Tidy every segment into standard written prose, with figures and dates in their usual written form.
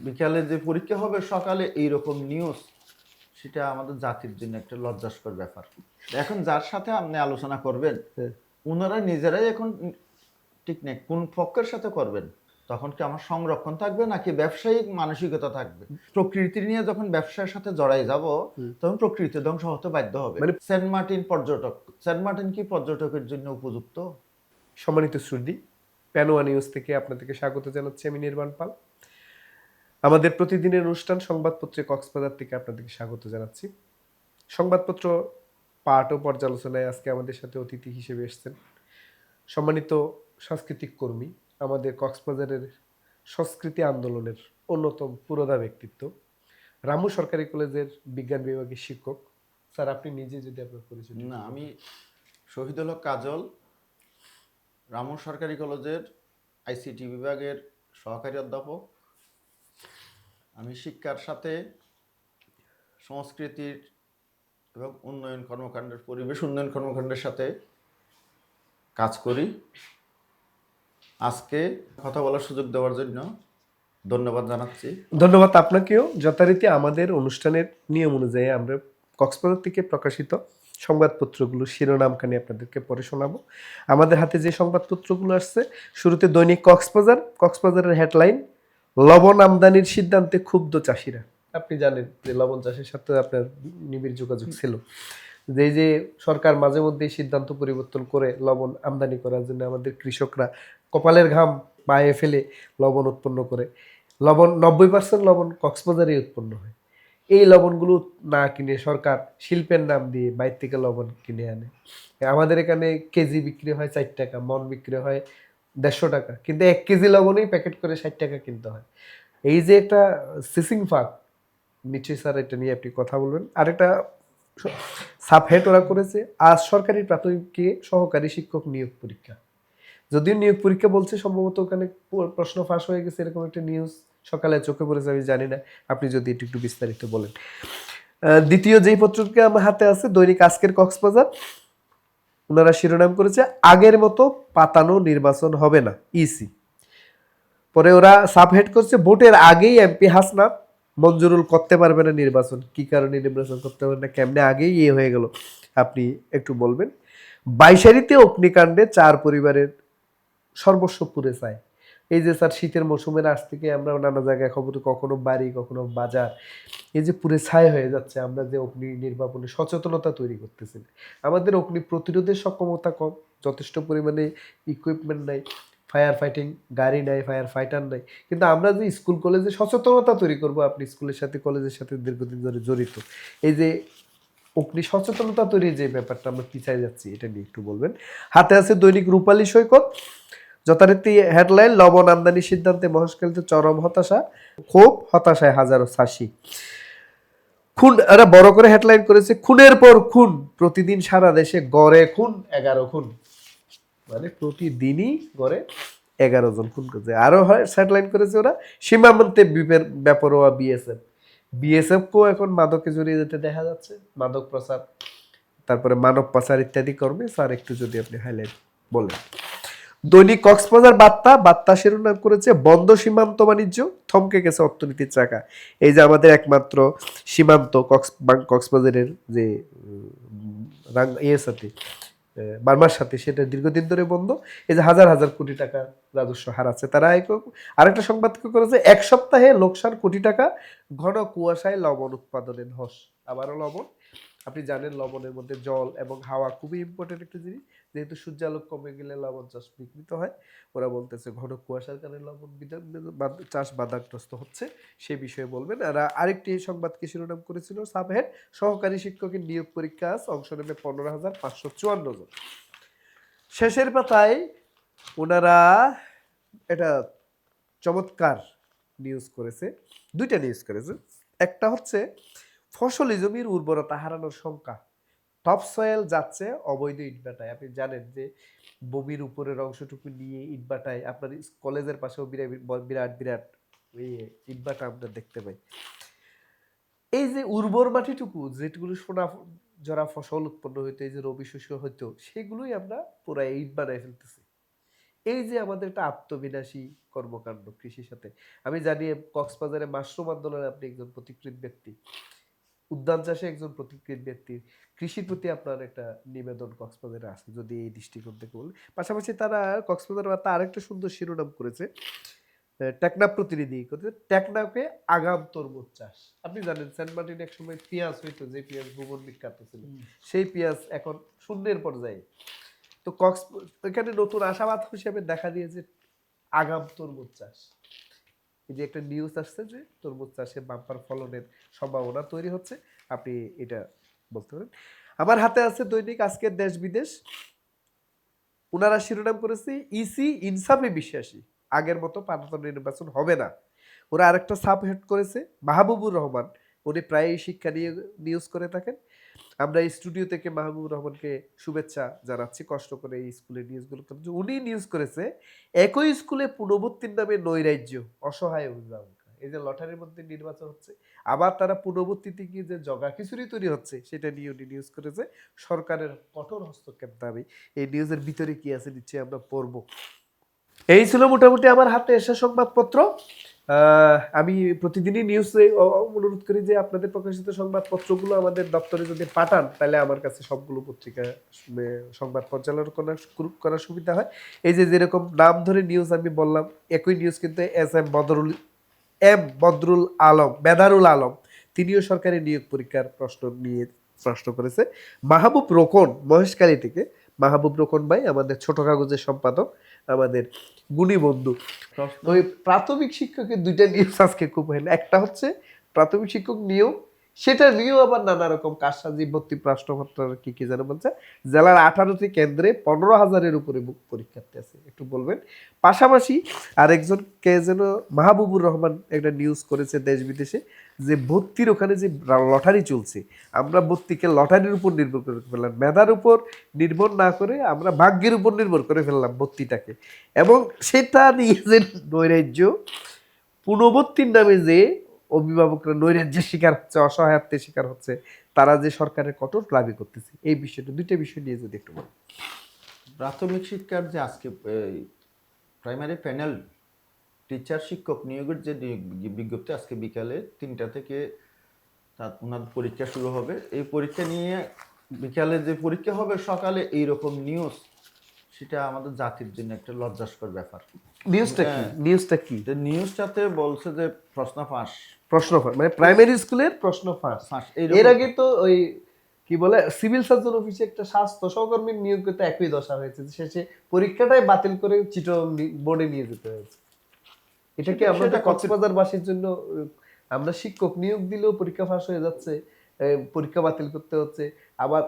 বিকালে যে পরীক্ষা হবে সকালে এইরকম নিউজ, সেটা আমাদের জাতির জন্য একটা লজ্জাস্কর ব্যাপার। এখন যার সাথে আপনি আলোচনা করবেন ওনারা নিজেরাই এখন ঠিক নেই কোন পক্ষের সাথে করবেন। তখন কি আমার সংরক্ষণ থাকবে নাকি ব্যবসায়িক মানসিকতা থাকবে? প্রকৃতি নিয়ে যখন ব্যবসার সাথে জড়াই যাব তখন প্রকৃতি ধ্বংস হতে বাধ্য হবে। মানে সেন্ট মার্টিন পর্যটক, সেন্ট মার্টিন কি পর্যটকের জন্য উপযুক্ত? সম্মানিত শ্রুতি, প্যানোয়া নিউজ থেকে আপনাদেরকে স্বাগত জানাচ্ছি আমি নির্বাণ পাল। আমাদের প্রতিদিনের অনুষ্ঠান সংবাদপত্রে কক্সবাজার থেকে আপনাদেরকে স্বাগত জানাচ্ছি। সংবাদপত্র পাঠ ও পর্যালোচনায় আজকে আমাদের সাথে অতিথি হিসেবে এসেছেন সম্মানিত সাংস্কৃতিক কর্মী, আমাদের কক্সবাজারের সংস্কৃতি আন্দোলনের অন্যতম পুরোধা ব্যক্তিত্ব, রামু সরকারি কলেজের বিজ্ঞান বিভাগের শিক্ষক। স্যার, আপনি নিজে যদি আপনার পরিচয়। না, আমি শহীদুল হক কাজল, রামু সরকারি কলেজের আইসিটি বিভাগের সহকারী অধ্যাপক। আমি শিক্ষার সাথে সংস্কৃতির এবং উন্নয়ন কর্মকাণ্ডের, পরিবেশ উন্নয়ন কর্মকাণ্ডের সাথে কাজ করি। আজকে কথা বলার সুযোগ দেওয়ার জন্য ধন্যবাদ জানাচ্ছি। ধন্যবাদ আপনাকেও। যথারীতি আমাদের অনুষ্ঠানের নিয়ম অনুযায়ী আমরা কক্সবাজার থেকে প্রকাশিত সংবাদপত্রগুলো শিরোনামখানি আপনাদেরকে পড়ে শোনাবো। আমাদের হাতে যে সংবাদপত্রগুলো আসছে, শুরুতে দৈনিক কক্সবাজার। কক্সবাজারের হেডলাইন, লবণ আমদানির সিদ্ধান্তে ক্ষুব্ধ চাষিরা। আপনি জানেন যে লবণ চাষের সাথে আপনার নিবিড় যোগাযোগ ছিল। যে সরকার মাঝে মধ্যেই সিদ্ধান্ত পরিবর্তন করে লবণ আমদানি করার জন্য আমাদের কৃষকরা কপালের ঘাম পায়ে ফেলে লবণ উৎপন্ন করে। লবণ 90% লবণ কক্সবাজারেই উৎপন্ন হয়। এই লবণগুলো না কিনে সরকার শিল্পের নাম দিয়ে বাইরে থেকে লবণ কিনে আনে। আমাদের এখানে কেজি বিক্রি হয় 4 টাকা, মন বিক্রি হয় 150 টাকা, কিন্তু 1 কেজি লবণেই প্যাকেট করে 60 টাকা কিনতে হয়। এই যে একটা সিসিং ফাঁক, নিশ্চয়ই স্যার এটা নিয়ে আপনি কথা বলবেন। আরেকটা সাবহেড ওরা করেছে, আজ সরকারি প্রাথমিকে সহকারী শিক্ষক নিয়োগ পরীক্ষা। যদিও নিয়োগ পরীক্ষা বলছে, সম্ভবত ওখানে প্রশ্ন ফাঁস হয়ে গেছে, এরকম একটা নিউজ সকালে চোখে পড়েছে, আমি জানি না। আপনি যদি একটু একটু বিস্তারিত বলেন। দ্বিতীয় যেই পত্রিকা আমার হাতে আছে, দৈনিক আজকের কক্সবাজার, ওনারা শিরোনাম করেছে, আগের মতো পাতানো নির্বাচন হবে না ইসি। পরে ওরা সাবহেড করছে, ভোটের আগেই এমপি হাসনাত মঞ্জুরুল করতে পারবে না নির্বাচন। কি কারণে নির্বাচন করতে পারবে না, কেমনে আগেই হয়ে গেল, আপনি একটু বলবেন। বাইশারিতে অগ্নিকাণ্ডে 4 পরিবারের সর্বস্ব পুড়ে যায়। এই যে স্যার, শীতের মৌসুমের আজ থেকে আমরা নানা জায়গায় খবর, কখনো বাড়ি কখনো বাজার, এই যে পুড়ে ছাই হয়ে যাচ্ছে। আমরা যে অগ্নি নির্বাপনে সচেতনতা তৈরি করতেছি, আমাদের অগ্নি প্রতিরোধের সক্ষমতা কম, যথেষ্ট পরিমাণে ইকুইপমেন্ট নাই, ফায়ার ফাইটিং গাড়ি নাই, ফায়ার ফাইটার নাই। কিন্তু আমরা যে স্কুল কলেজে সচেতনতা তৈরি করব, আপনি স্কুলের সাথে কলেজের সাথে দীর্ঘদিন ধরে জড়িত, এই যে অগ্নি সচেতনতা তৈরির যে ব্যাপারটা, আমরা পিছায় যাচ্ছি, এটা নিয়ে একটু বলবেন। হাতে আছে দৈনিক রূপালী সৈকত, যথারীতি হেডলাইন, লবণ আমদানি সিদ্ধান্তে মহেশখালীতে চরম হতাশা, ক্ষোভ হতাশায় হাজারো চাষি। খুন, এরা বড় করে হেডলাইন করেছে, খুনের পর খুন, প্রতিদিন সারা দেশে গড়ে খুন 11 খুন। মানে প্রতিদিনই গড়ে 11 জন খুন করছে। আরো হয় হেডলাইন করেছে ওরা, সীমান্তে বেপরোয়া বিএসএফ। বিএসএফ কেও এখন মাদকে জড়িয়ে যেতে দেখা যাচ্ছে, মাদক প্রচার, তারপরে মানব পাচার ইত্যাদি কর্মে। স্যার, একটু যদি আপনি হাইলাইট বলেন। দৈনিক কক্সবাজার বার্তা, বার্তা শিরোনাম করেছে, বন্ধ সীমান্ত বাণিজ্য, থমকে গেছে অর্থনীতির চাকা। এই যে আমাদের একমাত্র সীমান্ত কক্সবাজারের যে ইয়ের সাথে, বার্মার সাথে, সেটা দীর্ঘদিন ধরে বন্ধ। এই যে হাজার হাজার কোটি টাকা রাজস্ব হারাচ্ছে তারা। আরেকটা সংবাদ করেছে, 1 সপ্তাহে লোকসান কোটি টাকা, ঘন কুয়াশায় লবণ উৎপাদনে ধস। আবারও লবণ। আপনি জানেন লবণের মধ্যে জল এবং হাওয়া খুবই ইম্পর্টেন্ট একটা জিনিস। যেহেতু সূর্যালোক কমে গেলে লবণ চাষ বিঘ্নিত হয়, ওরা বলতেছে ঘন কুয়াশার কারণে লবণ চাষ বাধাগ্রস্ত হচ্ছে, সে বিষয়ে বলবেন। আর আরেকটি সংবাদকে শিরোনাম করেছিল সাবহেড, সহকারী শিক্ষকের নিয়োগ পরীক্ষা আজ, অংশ নেবে 15,554 জন। শেষের পাতায় ওনারা এটা চমৎকার নিউজ করেছে, দুইটা নিউজ করেছে। একটা হচ্ছে, ফসলি জমির উর্বরতা হারানোর শঙ্কা, টপ সয়েল যাচ্ছে অবৈধ ইটভাটায়। আপনি জানেন যে বমির উপরের অংশটুকু নিয়ে ইটভাটায়, আপনার কলেজের পাশেও বিরাট বিরাট ইটভাটা আমরা দেখতে পাই। এই যে উর্বর মাটিটুকু, যেগুলো সোনা জরা ফসল উৎপন্ন হইতো, এই যে রবি শস্য হইতো, সেগুলোই আমরা পুরো ইট বানায় ফেলতেছি। এই যে আমাদের একটা আত্মবিনাশী কর্মকাণ্ড কৃষির সাথে, আমি জানি কক্সবাজারে মাশরুম আন্দোলনে আপনি একজন প্রতিকৃত ব্যক্তি, উদ্যান চাষে একজন প্রতিকৃত ব্যক্তি, কৃষির প্রতি আপনার একটা নিবেদন কক্সবাজারে আছে যদি এই দৃষ্টিকোণ থেকে বলি। পাশাপাশি তারা কক্সবাজার বার্তা আরেকটা সুন্দর শিরোনাম করেছে, টেকনাফ প্রতিনিধি করতে, টেকনাফে আগাম তরমুজ চাষ। আপনি জানেন সেন্ট মার্টিন এক সময় পেঁয়াজ হইতো, যে পেঁয়াজ ভুবন বিখ্যাত ছিল, সেই পেঁয়াজ এখন শূন্যের পর্যায়ে। তো এখানে নতুন আশাবাদ হিসেবে দেখা দিয়েছে আগাম তরমুজ চাষ। এই যে একটা নিউজ আসছে যে তরমুজ চাষে বাম্পার ফলনের সম্ভাবনা তৈরি হচ্ছে, আপনি এটা বলতে পারেন। আমার হাতে আছে দৈনিক আজকের দেশ বিদেশ, ওনারা শিরোনাম করেছে ইসি ইনসাফে বিশ্বাসী, আগের মতো পাতাতন নির্বাচন হবে না। ওরা আরেকটা সাব হেড করেছে মাহবুবুর রহমান, উনি প্রায়ই শিক্ষা নিয়ে নিউজ করে থাকেন। আমরা এই স্টুডিও থেকে মাহবুবুর রহমানকে শুভেচ্ছা জানাচ্ছি, কষ্ট করে এই স্কুলে নিউজগুলো করেন। উনি নিউজ করেছে একই স্কুলে পুনর্বর্তীর নামে নৈরাজ্য, অসহায় অভিভাবক। এই যে লটারির মধ্যে নির্বাচন হচ্ছে, আবার তারা পুনর্বর্তীতে গিয়ে যে জগা খিচুড়ি তৈরি হচ্ছে, সেটা নিয়ে উনি নিউজ করেছে। সরকারের কঠোর হস্তক্ষেপ দাবি। এই নিউজের ভিতরে কি আছে নিশ্চয়ই আমরা পড়বো। এই ছিল মোটামুটি আমার হাতে এসে সংবাদপত্র। আমি প্রতিদিনই নিউজে অনুরোধ করি যে আপনাদের প্রকাশিত সংবাদপত্রগুলো আমাদের দপ্তরে যদি পাঠান, তাহলে আমার কাছে সবগুলো পত্রিকা সংবাদ পর্যালোচনা করার সুবিধা হয়। এই যে যেরকম নাম ধরে নিউজ আমি বললাম, একই নিউজ কিন্তু বদরুল আলম, বেদারুল আলম, তিনিও সরকারি নিয়োগ পরীক্ষার প্রশ্ন করেছে। মাহবুব রোকন মহেশখালী থেকে, মাহবুব রোকন ভাই আমাদের ছোট কাগজের সম্পাদক, আমাদের গুণী বন্ধু। ওই প্রাথমিক শিক্ষকের দুইটা নিউজ আজকে খুব হলো, একটা হচ্ছে প্রাথমিক শিক্ষক নিয়োগ, সেটা নিয়েও আবার নানা রকম কারসাজি ভর্তি প্রশ্নপত্র কি কি যেন বলছে। জেলার 18টি কেন্দ্রে 15,000-এর উপরে পরীক্ষার্থী আছে, একটু বলবেন। পাশাপাশি আরেকজন কে যেন মাহবুবুর রহমান একটা নিউজ করেছে দেশ বিদেশে, যে ভর্তির ওখানে যে লটারি চলছে, আমরা ভর্তিকে লটারির উপর নির্ভর করে ফেললাম, মেধার উপর নির্ভর না করে আমরা ভাগ্যের উপর নির্ভর করে ফেললাম ভর্তিটাকে। এবং সেটা নিয়ে যে নৈরাজ্য, পুনর্বর্তীর নামে যে অভিভাবকরা নৈরাজ্যের শিকার হচ্ছে, অসহায়ত্বের শিকার হচ্ছে, তারা যে সরকারের কঠোর দাবি করতেছে, এই বিষয়টা দুইটা বিষয় নিয়ে যদি একটু বলেন। প্রাথমিক শিক্ষার যে আজকে প্রাইমারি প্যানেল টিচার শিক্ষক নিয়োগের যে বিজ্ঞপ্তি, আজকে বিকালে 3টা থেকে ওনাদের পরীক্ষা শুরু হবে। এই পরীক্ষা নিয়ে বিকালে যে পরীক্ষা হবে, সকালে এইরকম নিউজ, সেটা আমাদের জাতির জন্য একটা লজ্জাস্কর ব্যাপার। নিউজটা কি? নিউজটাতে বলছে যে প্রশ্ন ফাঁস, মানে প্রাইমারি স্কুলের প্রশ্ন ফাঁস। এর আগে তো ওই কি বলে সিভিল সার্জন অফিসে একটা স্বাস্থ্য সহকর্মীর নিয়োগ করতে একই দশা হয়েছে, শেষে পরীক্ষাটাই বাতিল করে চিটং বোর্ডে নিয়ে যেতে হয়েছে। এটা কি আমাদের কক্সবাজারবাসীর জন্য, আমরা শিক্ষক নিয়োগ দিলেও পরীক্ষা ফাঁস হয়ে যাচ্ছে, পরীক্ষা বাতিল করতে হচ্ছে, আবার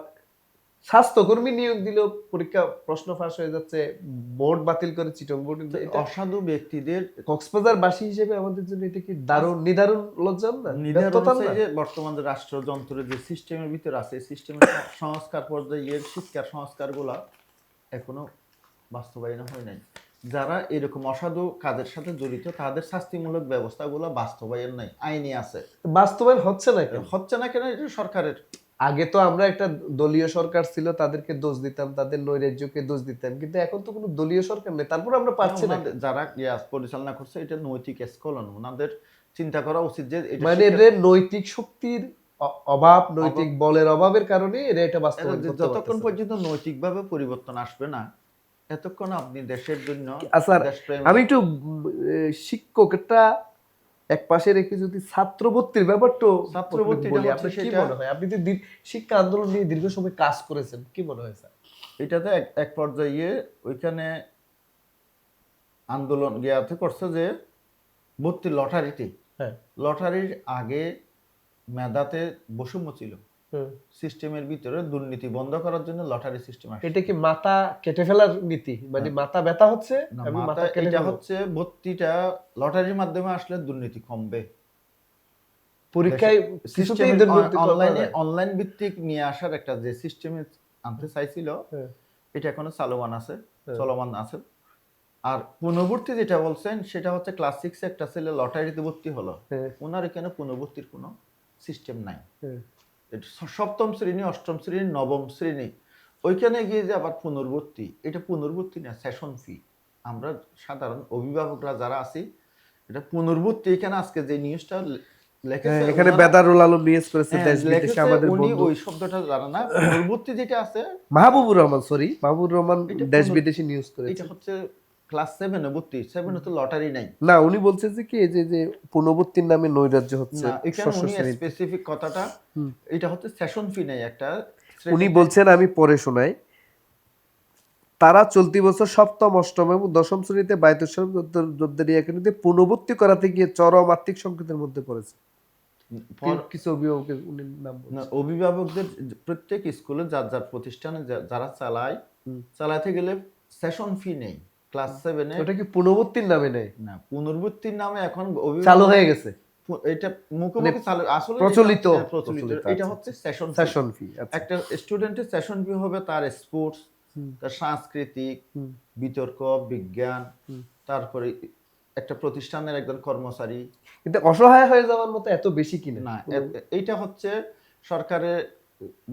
স্বাস্থ্যকর্মী নিয়োগ দিলেও পরীক্ষা প্রশ্ন ফাঁস হয়ে যাচ্ছে, বোর্ড বাতিল করে চিটং বোর্ড। অসাধু ব্যক্তিদের, কক্সবাজারবাসী হিসেবে আমাদের জন্য এটা কি নিদারুণ লজ্জা না? যে বর্তমান রাষ্ট্রযন্ত্রের যে সিস্টেমের ভিতরে আছে, সিস্টেমের সংস্কার পর্যায়ে শিক্ষার সংস্কারগুলা এখনো বাস্তবায়ন হয় নাই। যারা এরকম অসাধু কাজের সাথে জড়িত, তাদের শাস্তিমূলক ব্যবস্থাগুলো বাস্তবায়ন নাই, আইনি আছে, বাস্তবায়ন হচ্ছে না কেন? হচ্ছে না কেন? এটা সরকারের। আগে তো আমরা একটা দলীয় সরকার ছিল, তাদেরকে দোষ দিতাম, তাদের নৈরাজ্যকে দোষ দিতাম, কিন্তু এখন তো কোনো দলীয় সরকার নেই, তারপর আমরা পাচ্ছি না। যারা পরিচালনা করছে, এটা নৈতিক স্খলন। ওনাদের চিন্তা করা উচিত যে মানে এদের নৈতিক শক্তির অভাব, নৈতিক বলের অভাবের কারণে এরা এটা বাস্তবায়ন করতে পারতেছে না। যতক্ষণ পর্যন্ত নৈতিকভাবে পরিবর্তন আসবে না, এতক্ষণ আপনি দেশের জন্য। আচ্ছা, আমি একটু শিক্ষকটা এক পাশে রেখে যদি ছাত্রবর্তীর ব্যাপারটা বলি, আপনার কি মনে হয়? আপনি তো শিক্ষা আন্দোলন নিয়ে দীর্ঘ সময় কাজ করেছেন, কি মনে হয় স্যার? এটাতে এক পর্যায়ে ওইখানে আন্দোলন গিয়াতে করছে যে ভর্তি লটারিতে, লটারির আগে মেধাতে বৈষম্য ছিল, সিস্টেমের ভিতরে দুর্নীতি বন্ধ করার জন্য লটারি সিস্টেম আসে। এটা কি মাথা কেটে ফেলার নীতি? মানে মাথা ব্যথা হচ্ছে, আমি মাথা কেটে, এটা হচ্ছে ভর্তিটা লটারির মাধ্যমে আসলে দুর্নীতি কমবে, পরীক্ষায় কিছুতেই দুর্নীতি অনলাইন ভিত্তিক নিয়ে আসার একটা যে সিস্টেমে আনতে চাইছিল, এটা এখনো চলমান আছে। আর পুনর্বর্তী যেটা বলছেন, সেটা হচ্ছে ক্লাস 6 একটা ছেলে লটারিতে ভর্তি হলো, ওনার এখানে পুনর্বর্তীর কোনো সিস্টেম নাই। সপ্তম শ্রেণী, অষ্টম শ্রেণী, নবম শ্রেণী, ওইখানে গিয়ে যে আবার পুনর্বর্তী, এটা পুনর্বর্তী না, সেশন ফি। আমরা সাধারণ অভিভাবকরা যারা আছি, এটা পুনর্বর্তী এখানে আজকে যে নিউজটা লিখেছে এখানে ওনারা- বেদারুল আলম নিউজ করেছে হ্যাঁ, দেশ বিদেশে লিখেছে আমাদের উনি বন্ধু ওই শব্দটা জানে না, পুনর্বর্তী যেটা আছে মাহবুবুর রহমান, মাহবুবুর রহমান এটা দেশ বিদেশে নিউজ করেছে। এটা হচ্ছে ক্লাস 7 ভর্তি, 7 তো লটারি নাই না, উনি বলছে যে কি এই যে যে পুনর্বর্তীর নামে নৈরাজ্য হচ্ছে না, এখানে ষষ্ঠ উনি শ্রেণীতে। স্পেসিফিক কথাটা, এটা হচ্ছে সেশন ফি নাই একটা উনি বলছেন, আমি পরে শোনাই, তারা চলতি বছর সপ্তম, অষ্টম এবং দশম শ্রেণীতে বায়তুসদ্দারি একাডেমিতে পুনর্বর্তী করাতে গিয়ে চরম আর্থিক সংকটের মধ্যে পড়েছে। কিছু অভিভাবকের উনি নাম বলছেন। না, অভিভাবকদের প্রত্যেক স্কুলে যার যার প্রতিষ্ঠানে যারা চালাতে গেলে সেশন ফি নেই ক্লাস 7-এ। ওটা কি পুনর্বর্তীর নামে নেই? না, পুনর্বর্তীর নামে এখন চালু হয়ে গেছে, এটা মুখোমুখি চালু, আসলে প্রচলিত প্রচলিত এটা হচ্ছে সেশন সেশন ফি। একটা স্টুডেন্টের সেশন ফি হবে তার স্পোর্টস, তার সাংস্কৃতিক, বিতর্ক, বিজ্ঞান, তারপরে একটা প্রতিষ্ঠানের একজন কর্মচারী। কিন্তু অসহায় হয়ে যাওয়ার মতো এত বেশি কিনা না, এইটা হচ্ছে সরকারের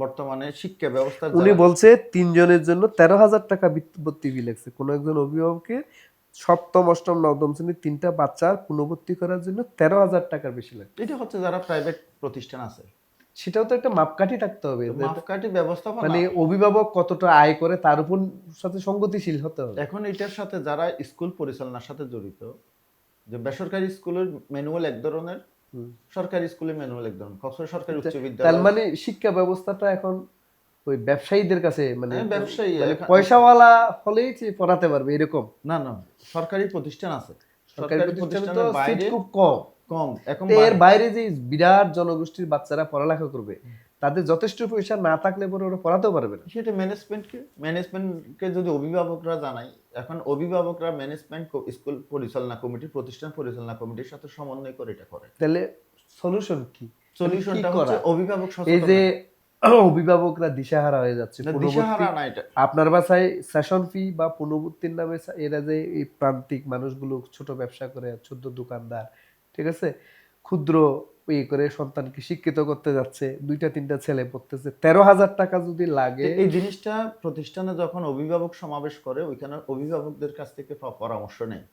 বর্তমানে শিক্ষা ব্যবস্থা। উনি বলছে 3 জনের জন্য 13,000 টাকা ভর্তি ফি লাগছে। কোন একজন অভিভাবকের সপ্তম, অষ্টম, নবম শ্রেণীর 3টা বাচ্চার পুনর্বর্তী করার জন্য 13,000 টাকার বেশি লাগে। এটা হচ্ছে যারা প্রাইভেট প্রতিষ্ঠান আছে, সেটাও তো একটা মাপকাঠি থাকতে হবে, মাপকাঠি ব্যবস্থাপনা। মানে অভিভাবক কতটা আয় করে তার উপর সাথে সঙ্গতিশীল হতে হবে। এখন এটার সাথে যারা স্কুল পরিচালনার সাথে জড়িত, যে বেসরকারি স্কুলের ম্যানুয়াল এক ধরনের, সরকারি স্কুলের ম্যানুয়াল এক ধরনের, কক্সবাজার সরকারি উচ্চ তার বিদ্যালয়, মানে শিক্ষা ব্যবস্থাটা এখন ওই ব্যবসায়ীদের কাছে, মানে ব্যবসায়ী পয়সাওয়ালা হলেই যে পড়াতে পারবে এরকম না। না, সরকারি প্রতিষ্ঠান আছে, সরকারি প্রতিষ্ঠানে তো প্রতিষ্ঠানের সিট বাইরে খুব কম। কম। এখন এর বাইরে যে বিরাট জনগোষ্ঠীর বাচ্চারা পড়ালেখা করবে, তাদের যথেষ্ট পয়সা না থাকলে পরে ওরা পড়াতেও পারবে না। সেটা ম্যানেজমেন্টকে যদি অভিভাবকরা জানায়, এখন অভিভাবকরা ম্যানেজমেন্ট, স্কুল পরিচালনা কমিটি, প্রতিষ্ঠান পরিচালনা কমিটির সাথে সমন্বয় করে এটা করে। তাহলে সলিউশন কি? সলিউশনটা হচ্ছে অভিভাবক এই সচেতন। যে অভিভাবকরা দিশাহারা হয়ে যাচ্ছে, না, দিশাহারা না, এটা আপনার বাসায় সেশন ফি বা পুনর্বর্তীর নামে এরা যে এই প্রান্তিক মানুষগুলো ছোট ব্যবসা করে, ছোট দোকানদার, ঠিক আছে, ক্ষুদ্র করে সন্তানকে শিক্ষিত করতে যাচ্ছে, 2-3টা ছেলে পড়তেছে, 13,000 টাকা যদি লাগে। এই জিনিসটা প্রতিষ্ঠানে যখন অভিভাবক সমাবেশ করে, ওইখানে অভিভাবকদের কাছ থেকে পরামর্শ নেই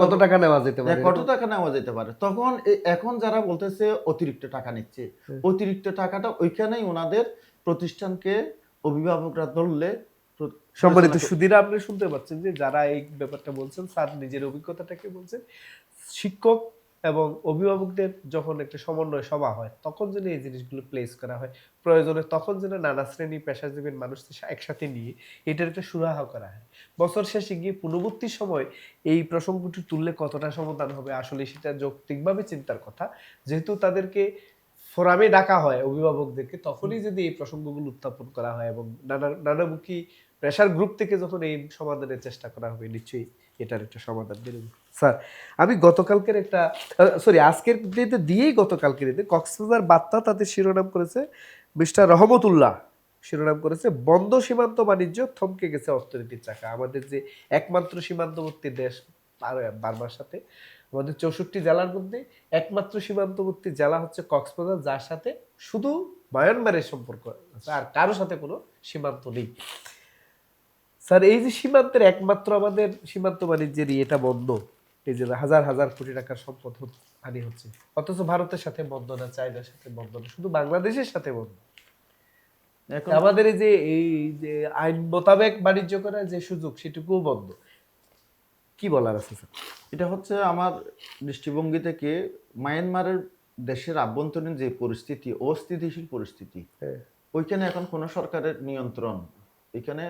কত টাকা নেওয়া যেতে পারে, কত টাকা নেওয়া যেতে পারে। তখন এখন যারা বলতেছে অতিরিক্ত টাকা নিচ্ছে, অতিরিক্ত টাকাটা ওইখানেই ওনাদের প্রতিষ্ঠানকে অভিভাবকরা ধরলে। সম্মানিত সুধীরা, আপনি শুনতে পাচ্ছেন যে যারা এই ব্যাপারটা বলছেন, স্যার নিজের অভিজ্ঞতাটাকে বলছেন, শিক্ষক এবং অভিভাবকদের যখন একটা সমন্বয় সভা হয়, তখন যেন এই জিনিসগুলো প্লেস করা হয়, প্রয়োজনে তখন যেন নানা শ্রেণী পেশাজীবীর মানুষদের একসাথে নিয়ে এটার একটা সুরাহা করা হয়। বছর শেষে গিয়ে পুনর্বর্তীর সময় এই প্রসঙ্গটি তুললে কতটা সমাধান হবে, আসলে সেটা যৌক্তিকভাবে চিন্তার কথা। যেহেতু তাদেরকে ফোরামে ডাকা হয় অভিভাবকদেরকে, তখনই যদি এই প্রসঙ্গগুলো উত্থাপন করা হয় এবং নানামুখী প্রেশার গ্রুপ থেকে যখন এই সমাধানের চেষ্টা করা হবে, নিশ্চয়ই এটার একটা সমাধান বেরোবে। স্যার, আমি গতকালকের একটা আজকের ডেতে দিয়েই গতকালকের ডেতে কক্সবাজার বার্তা তাদের শিরোনাম করেছে, মিস্টার রহমতুল্লাহ শিরোনাম করেছে, বন্ধ সীমান্ত বাণিজ্য থমকে গেছে অর্থনীতির চাকা। আমাদের যে একমাত্র সীমান্তবর্তী দেশ বার্মার সাথে, আমাদের 64 জেলার মধ্যে একমাত্র সীমান্তবর্তী জেলা হচ্ছে কক্সবাজার, যার সাথে শুধু মায়ানমারের সম্পর্ক আছে, আর কারোর সাথে কোনো সীমান্ত নেই। স্যার, এই যে সীমান্তের একমাত্র আমাদের সীমান্ত বাণিজ্যের এটা বন্ধ, এই যে হাজার হাজার কোটি টাকার সম্পদ হানি হচ্ছে, অথচ ভারতের সাথে বন্ধ না, চায়নার সাথে বন্ধ না, শুধু বাংলাদেশের সাথে বন্ধ। আমাদের এই যে আইন মোতাবেক বাণিজ্য করার যে সুযোগ, সেটুকুও বন্ধ। কি বলার আছে স্যার? এটা হচ্ছে আমার দৃষ্টিভঙ্গি থেকে মায়ানমারের দেশের আভ্যন্তরীণ যে পরিস্থিতি, অস্থিতিশীল পরিস্থিতি, ওইখানে এখন কোনো সরকারের নিয়ন্ত্রণ, এখানে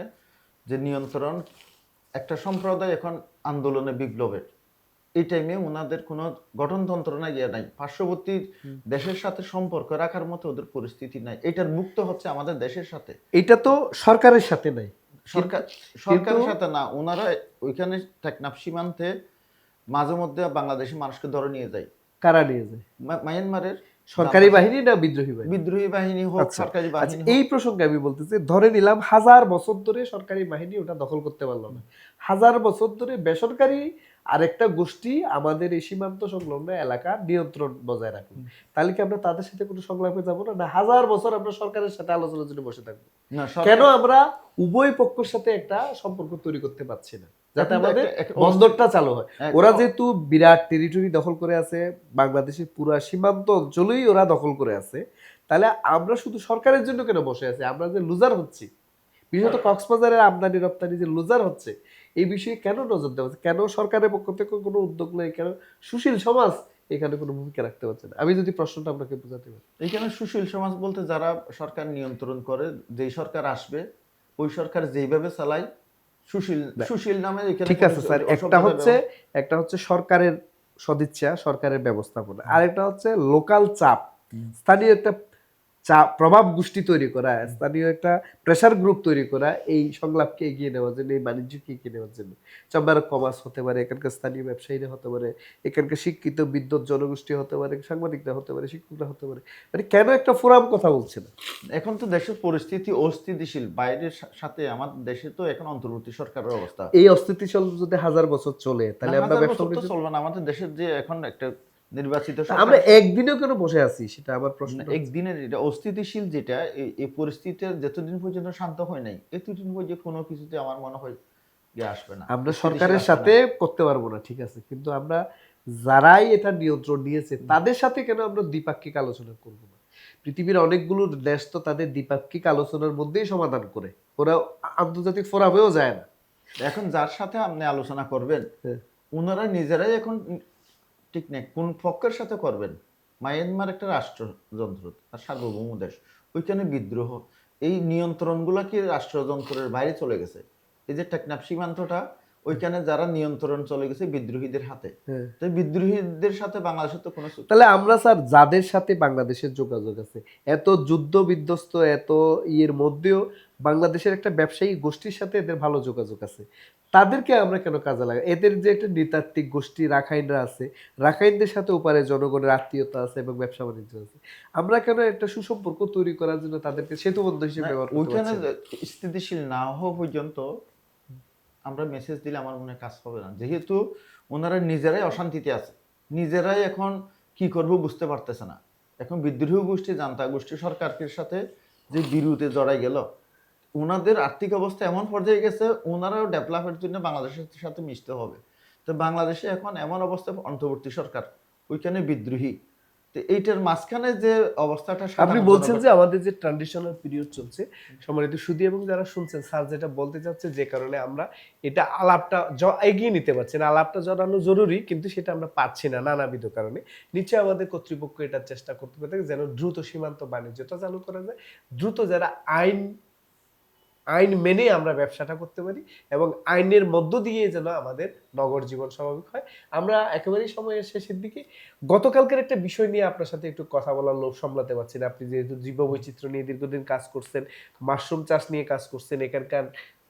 যে নিয়ন্ত্রণ, একটা সম্প্রদায় এখন আন্দোলনে, বিপ্লবের এই টাইমে ওনাদের কোনো গঠনতন্ত্র নাই, নাই, পার্শ্ববর্তী দেশের সাথে সম্পর্ক রাখার মতো ওদের পরিস্থিতি নাই। এটার মুক্ত হচ্ছে আমাদের দেশের সাথে, এটা তো সরকারের সাথে নাই, সরকারের সাথে না। ওনারা ওইখানে টেকনাফ সীমান্তে মাঝে মধ্যে বাংলাদেশি মানুষকে ধরে নিয়ে যায়। কারা নিয়ে যায়? মায়ানমারের সরকারি বাহিনী না বিদ্রোহী বাহিনী? বিদ্রোহী বাহিনী হোক, সরকারি বাহিনী। এই প্রসঙ্গে আমি বলতেছি, ধরে নিলাম 1000 বছর ধরে সরকারি বাহিনী ওটা দখল করতে পারলো না, 1000 বছর ধরে বেসরকারি আরেকটা গোষ্ঠী আমাদের এই সীমান্ত সংলগ্ন এলাকার নিয়ন্ত্রণ বজায় রাখলো, তাহলে কি আমরা তাদের সাথে কোনো সংলাপে যাবো না? না 1000 বছর আমরা সরকারের সাথে আলোচনার জন্য বসে থাকবো? কেন আমরা উভয় পক্ষের সাথে একটা সম্পর্ক তৈরি করতে পারছি না? যাতে এখন তো আমাদের একটা বন্দরটা চালু হয়। একটা ওরা যেহেতু বিরাট টেরিটরি দখল করে আছে, বাংলাদেশের পুরা সীমান্ত অঞ্চলেই ওরা দখল করে আছে, তাহলে আমরা শুধু সরকারের জন্য কেন বসে আছি? আমরা যে লুজার হচ্ছি, বিশেষত কক্সবাজারের আমদানি রপ্তানি যে লুজার হচ্ছে, এই বিষয়ে কেন নজর দেওয়া হচ্ছে? কেন সরকারের পক্ষ থেকে কোনো উদ্যোগ নেই? কেন সুশীল সমাজ এখানে কোনো ভূমিকা রাখতে পারছে না? আমি যদি প্রশ্নটা আপনাকে বোঝাতে পারি। এইখানে সুশীল সমাজ বলতে যারা সরকার নিয়ন্ত্রণ করে, যেই সরকার আসবে ওই সরকার যেইভাবে চালায়, সুশীল না, সুশীল নামে এখানে ঠিক কোনো আছে স্যার, ওসব জায়গায় একটা হচ্ছে সরকারের সদিচ্ছা, সরকারের ব্যবস্থাপনা, আরেকটা হচ্ছে লোকাল চাপ, স্থানীয় একটা চাপ, প্রভাব গোষ্ঠী তৈরি করা, স্থানীয় একটা প্রেসার গ্রুপ তৈরি করা, এই সংলাপকে এগিয়ে নেওয়ার জন্য, এই বাণিজ্যকে এগিয়ে নেওয়ার জন্য। চেম্বার অফ কমার্স হতে পারে, এখানকার স্থানীয় ব্যবসায়ীরা হতে পারে, এখানকার শিক্ষিত বিদ্যুৎ জনগোষ্ঠী হতে পারে, সাংবাদিকরা হতে পারে, শিক্ষকরা হতে পারে। মানে কেন একটা ফোরাম কথা বলছে না? এখন তো দেশের পরিস্থিতি অস্থিতিশীল, বাইরের সাথে আমাদের দেশে তো এখন অন্তর্বর্তী সরকারের অবস্থা। এই অস্থিতিশীল যদি 1000 বছর চলে, তাহলে আমরা 1000 ব্যবসা বছর তো বাণিজ্য, চলবে না। আমাদের দেশের যে এখন একটা নির্বাচিত আমরা সরকার, একদিনও কেন বসে আছি, সেটা আমার প্রশ্ন। একদিনের এটা অস্থিতিশীল, যেটা এই পরিস্থিতি যতদিন পর্যন্ত শান্ত হয় নাই, এতদিন পর্যন্ত কোনো কিছুতে আমার মনে হয় যে আসবে না, আমরা স্থিতিশীল সরকারের আসবে সাথে না। করতে পারবো না, ঠিক আছে, কিন্তু আমরা যারাই এটা নিয়ন্ত্রণ নিয়েছে তাদের সাথে কেন আমরা দ্বিপাক্ষিক আলোচনা করব না? পৃথিবীর অনেকগুলো দেশ তো তাদের দ্বিপাক্ষিক আলোচনার মধ্যেই সমাধান করে, ওরা আন্তর্জাতিক ফোরামেও যায় না। এখন যার সাথে আপনি আলোচনা করবেন, হ্যাঁ। ওনারা নিজেরাই এখন ঠিক নেই কোন পক্ষের সাথে করবেন। মায়ানমার একটা রাষ্ট্রযন্ত্র আর সার্বভৌম দেশ, ওইখানে বিদ্রোহ, এই নিয়ন্ত্রণগুলো কি রাষ্ট্রযন্ত্রের বাইরে চলে গেছে। এই যে টেকনাফ সীমান্তটা, ওইখানে যারা নিয়ন্ত্রণ চলে গেছে বিদ্রোহীদের হাতে। হ্যাঁ। তো বিদ্রোহীদের সাথে বাংলাদেশের তো কোনো তাহলে আমরা স্যার যাদের সাথে বাংলাদেশের যোগাযোগ আছে, এত যুদ্ধ বিধ্বস্ত, এত ইয়ের মধ্যেও বাংলাদেশের একটা ব্যবসায়ী গোষ্ঠীর সাথে এদের ভালো যোগাযোগ আছে, তাদেরকে আমরা কেন কাজে লাগাই? এদের যে একটা নৃতাত্ত্বিক গোষ্ঠী রাখাইনরা আছে, রাখাইনদের সাথে ওপারে জনগণের আত্মীয়তা আছে এবং ব্যবসা বাণিজ্য আছে, আমরা কেন একটা সুসম্পর্ক তৈরি করার জন্য তাদেরকে সেতু বন্ধু হিসেবে না, ব্যবহার করতে ওইখানে পারছি না? স্থিতিশীল না হওয়া পর্যন্ত আমরা মেসেজ দিলে আমার মনে হয় কাজ হবে না। যেহেতু ওনারা নিজেরাই অশান্তিতে আছে, নিজেরাই এখন কি করব বুঝতে পারতেছে না। এখন বিদ্রোহী গোষ্ঠী, জান্তা গোষ্ঠী সরকারের সাথে যে বিরুদ্ধে জড়াই গেল, ওনাদের আর্থিক অবস্থা এমন পর্যায়ে গেছে, ওনারাও ডেভেলপের জন্য বাংলাদেশের সাথে মিশতে হবে। তো বাংলাদেশে এখন এমন অবস্থা, অন্তর্বর্তী সরকার, ওইখানে বিদ্রোহী, তো এইটার মাঝখানে যে অবস্থাটা, আপনি সাধারণ বলছেন জনগণ, যে আমাদের যে ট্রানজিশনাল পিরিয়ড চলছে, সম্মানিত সুধী এবং যারা শুনছেন, স্যার যেটা বলতে চাচ্ছে, যে কারণে আমরা এটা আলাপটা এগিয়ে নিতে পারছি না, আলাপটা জড়ানো জরুরি, কিন্তু সেটা আমরা পাচ্ছি না নানাবিধ কারণে। নিশ্চয়ই আমাদের কর্তৃপক্ষ এটা চেষ্টা করতে পারে যেন দ্রুত সীমান্ত বাণিজ্যটা চালু করা যায়, দ্রুত যারা আইন আইন মেনে আমরা ব্যবসাটা করতে পারি, এবং আইনের মধ্য দিয়ে যেন আমাদের নগর জীবন স্বাভাবিক হয়। আমরা একেবারেই সময়ের শেষের দিকে, গতকালকের একটা বিষয় নিয়ে আপনার সাথে একটু কথা বলার লোভ সামলাতে পারছি না। আপনি যেহেতু জীববৈচিত্র্য নিয়ে দীর্ঘদিন কাজ করছেন, মাশরুম চাষ নিয়ে কাজ করছেন, এখানকার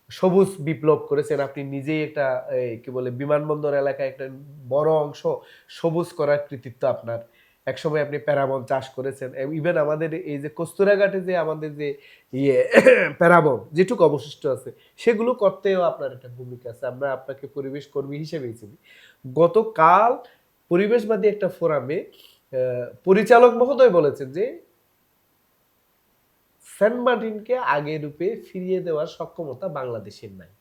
সবুজ বিপ্লব করেছেন, আপনি নিজেই একটা কি বলে বিমানবন্দর এলাকায় একটা বড় অংশ সবুজ করার কৃতিত্ব আপনার। একসময় আপনি প্যারাবন চাষ করেছেন, ইভেন আমাদের এই যে কস্তুরাঘাটে যে আমাদের যে ইয়ে প্যারাবন যেটুকু অবশিষ্ট আছে, সেগুলো করতেও আপনার একটা ভূমিকা আছে। আমরা আপনাকে পরিবেশ কর্মী হিসেবেই চিনি। গতকাল পরিবেশবাদী একটা ফোরামে পরিচালক মহোদয় বলেছেন যে সেন্ট মার্টিনকে আগের রূপে ফিরিয়ে দেওয়ার সক্ষমতা বাংলাদেশের নাই।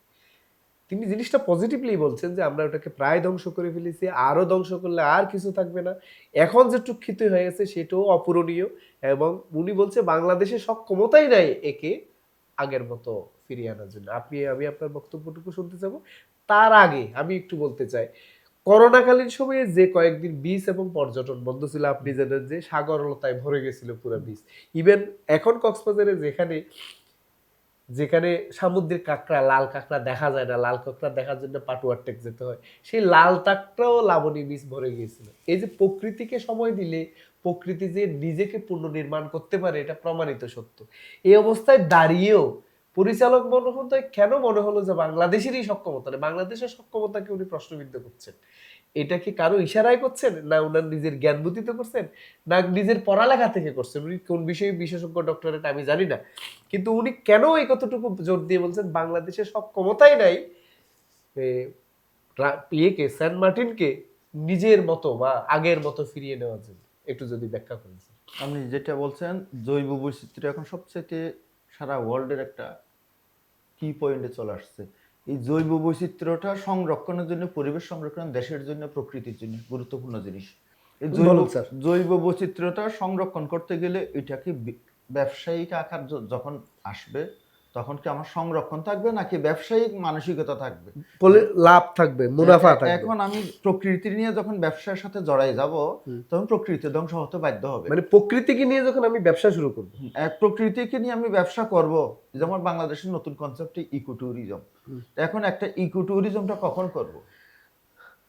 তিনি জিনিসটা পজিটিভলি বলছেন যে আমরা ওটাকে প্রায় ধ্বংস করে ফেলেছি, আরো ধ্বংস করলে আর কিছু থাকবে না, এখন যে ক্ষতি হয়ে গেছে সেটাও অপূরণীয়, এবং উনি বলছে বাংলাদেশের সক্ষমতাই নাই একে আগের মতো ফিরিয়ে আনার জন্য। আমি আপনার বক্তব্যটুকু শুনতে চাবো। তার আগে আমি একটু বলতে চাই, করোনাকালীন সময়ে যে কয়েকদিন বিচ এবং পর্যটন বন্ধ ছিল, আপনি জানেন যে সাগরলতায় ভরে গেছিল পুরো বিচ। ইভেন এখন কক্সবাজারে যেখানে যেখানে সামুদ্রিক কাঁকড়া, লাল কাঁকড়া দেখা যায় না, লাল কাঁকড়া দেখার জন্য পাটুয়ার টেক যেতে হয়, সেই লাল কাঁকড়াও লাবণী বীজ ভরে গিয়েছিল। এই যে প্রকৃতিকে সময় দিলে প্রকৃতি যে নিজেকে পুনর্নির্মাণ করতে পারে, এটা প্রমাণিত সত্য। এই অবস্থায় দাঁড়িয়েও পরিচালক মহোদয় কেন মনে হলো যে বাংলাদেশেরই সক্ষমতা নেই, বাংলাদেশের সক্ষমতাকে উনি প্রশ্নবিদ্ধ করছেন? এটা কি কারো ইশারায় করছেন, না উনার নিজের জ্ঞান বুদ্ধিতে করছেন, না নিজের পড়ালেখা থেকে করছেন? উনি কোন বিষয়ে বিশেষজ্ঞ ডক্টরেট আমি জানি না, কিন্তু উনি কেন এই কতটুকু জোর দিয়ে বলছেন বাংলাদেশের সব ক্ষমতাই নাই এ, ইয়েকে সেন্ট মার্টিনকে নিজের মতো বা আগের মতো ফিরিয়ে নেওয়ার জন্য? একটু যদি ব্যাখ্যা করেন স্যার। আপনি যেটা বলছেন, জৈব বৈচিত্র্য এখন সবচেয়ে সারা ওয়ার্ল্ডের একটা কি পয়েন্টে চলে আসছে। এই জৈব বৈচিত্র্যটা সংরক্ষণের জন্য, পরিবেশ সংরক্ষণ, দেশের জন্য, প্রকৃতির জন্য গুরুত্বপূর্ণ জিনিস। এই বলুন স্যার। জৈব বৈচিত্র্যটা সংরক্ষণ করতে গেলে এটাকে ব্যবসায়িক আকার যখন আসবে, তখন কি আমার সংরক্ষণ থাকবে নাকি ব্যবসায়িক মানসিকতা থাকবে? বলে লাভ থাকবে, মুনাফা থাকবে। এখন আমি প্রকৃতি নিয়ে যখন ব্যবসার সাথে জড়াই যাব, তখন প্রকৃতি ধ্বংস হতে বাধ্য হবে। মানে প্রকৃতিকে নিয়ে যখন আমি ব্যবসা শুরু করব, এক প্রকৃতিকে নিয়ে আমি ব্যবসা করব, যেমন বাংলাদেশের নতুন কনসেপ্ট ইকো ট্যুরিজম। এখন একটা ইকো ট্যুরিজমটা কখন করব?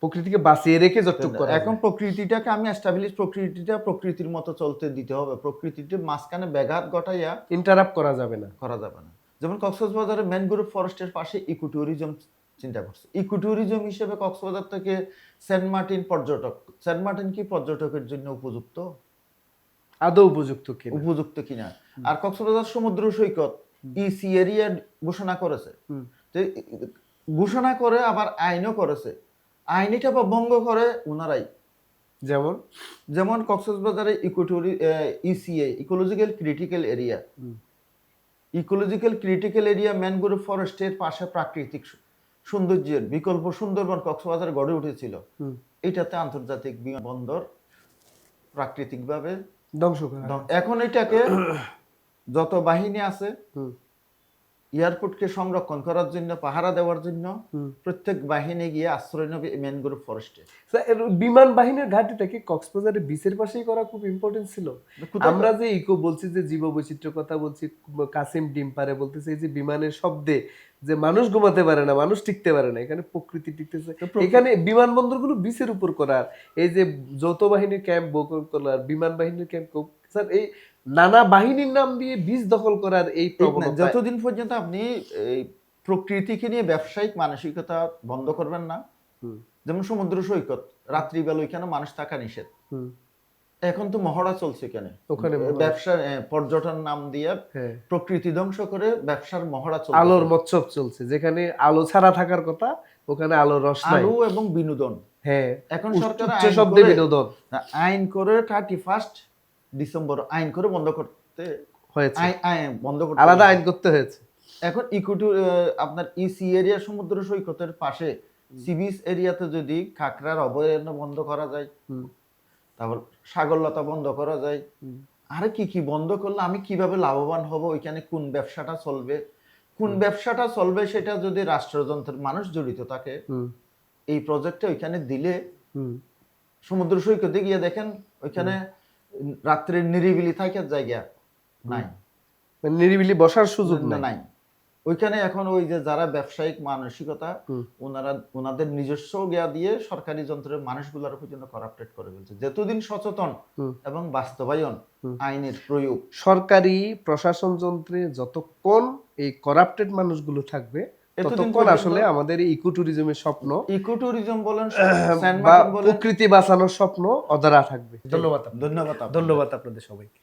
প্রকৃতিকে বাঁচিয়ে রেখে যতটুকু করা এখন যায়। প্রকৃতিটাকে আমি এস্টাবলিশ, প্রকৃতিটা প্রকৃতির মতো চলতে দিতে হবে। প্রকৃতির মাঝখানে ব্যাঘাত ঘটাইয়া ইন্টারাপ্ট করা যাবে না। করা যাবে না। যেমন কক্সবাজারের ম্যানগ্রোভ ফরেস্টের পাশে ইকো ট্যুরিজম চিন্তা করছে। ইকো ট্যুরিজম হিসেবে কক্সবাজার থেকে সেন্ট মার্টিন পর্যটক, সেন্ট মার্টিন কি পর্যটকের জন্য উপযুক্ত? আদৌ উপযুক্ত কিনা? উপযুক্ত কিনা? আর কক্সবাজার সমুদ্র সৈকত ইসি এরিয়া ঘোষণা করেছে। তো ঘোষণা করে আবার আইনও করেছে। আইনটা বা ভঙ্গ করে উনারাই। যেমন যেমন কক্সবাজারে ECA, ecological critical area, ecological critical area mangrove ফরেস্টের পাশে প্রাকৃতিক সৌন্দর্যের বিকল্প সুন্দরবন কক্সবাজার গড়ে উঠেছিল। এটাতে আন্তর্জাতিক বিমানবন্দর প্রাকৃতিকভাবে ধ্বংস করা। এখন এটাকে যত বাহিনী আছে এয়ারপোর্টকে সংরক্ষণ করার জন্য, পাহারা দেওয়ার জন্য প্রত্যেক বাহিনী গিয়ে আশ্রয় নেবে ম্যানগ্রোভ ফরেস্টে। বিমান বাহিনীর ঘাটিটা কি কক্সবাজারে বিচের পাশেই করা খুব ইম্পর্টেন্ট ছিল? আমরা যে ইকো বলছি, যে জীব বৈচিত্র্য কথা বলছি, কাসিম ডিম পারে বলতেছে এই যে বিমানের শব্দে যে মানুষ ঘুমাতে পারে না, মানুষ টিকতে পারে না, এখানে প্রকৃতি টিকতেছে। এখানে বিমানবন্দরগুলো বিচের উপর করার, এই যে যৌথ বাহিনীর ক্যাম্প করার, বিমান বাহিনীর ক্যাম্প, স্যার এই নানা বাহিনীর নাম দিয়ে বীজ দখল করার এই প্রবণতা, যতদিন পর্যন্ত আপনি এই প্রকৃতিকে নিয়ে ব্যবসায়িক মানসিকতা বন্ধ করবেন না। যেমন সমুদ্র সৈকত, রাত্রিবেলা ওইখানে মানুষ থাকা নিষেধ। এখন তো মহড়া চলছে কেন ওখানে, ব্যবসা পর্যটন নাম দিয়ে প্রকৃতি ধ্বংস করে ব্যবসার মহড়া চলছে, আলোর মৎসব চলছে। যেখানে আলো ছাড়া থাকার কথা ওখানে আলোর রস নাই, আলো এবং বিনোদন। হ্যাঁ, এখন সরকার শব্দে বিনোদন আইন করে 31 ডিসেম্বর আইন করে বন্ধ করতে হয়েছে, বন্ধ করতে আলাদা আইন করতে হয়েছে। এখন আপনার ইসি এরিয়া সমুদ্র সৈকতের পাশে সি বিচ এরিয়াতে যদি খাকরার অভয়ারণ্য বন্ধ করা যায়, তারপর সাগরলতা বন্ধ করা যায়, আরে কি কি বন্ধ করলে আমি কিভাবে লাভবান হব, ওইখানে কোন ব্যবসাটা চলবে, সেটা যদি রাষ্ট্রযন্ত্রের মানুষ জড়িত থাকে, এই প্রজেক্টে ওইখানে দিলে, সমুদ্র সৈকতে গিয়ে দেখেন ওইখানে রাত্রে নিরিবিলি থাকার জায়গা নাই, নিরিবিলি বসার সুযোগ নাই ওইখানে। এখন ওই যে যারা ব্যবসায়িক মানসিকতা, ওনাদের নিজস্ব জ্ঞা দিয়ে সরকারি যন্ত্রের মানুষগুলোর পর্যন্ত করাপ্টেড করে ফেলছে। যতদিন সচেতন এবং বাস্তবায়ন আইনের প্রয়োগ, সরকারি প্রশাসন যন্ত্রে যতক্ষণ এই করাপ্টেড মানুষগুলো থাকবে, ততক্ষণ আসলে আমাদের এই ইকো ট্যুরিজমের স্বপ্ন, ইকো ট্যুরিজম বলেন, প্রকৃতি বাঁচানোর স্বপ্ন অধরা থাকবে। ধন্যবাদ, ধন্যবাদ, ধন্যবাদ আপনাদের সবাইকে।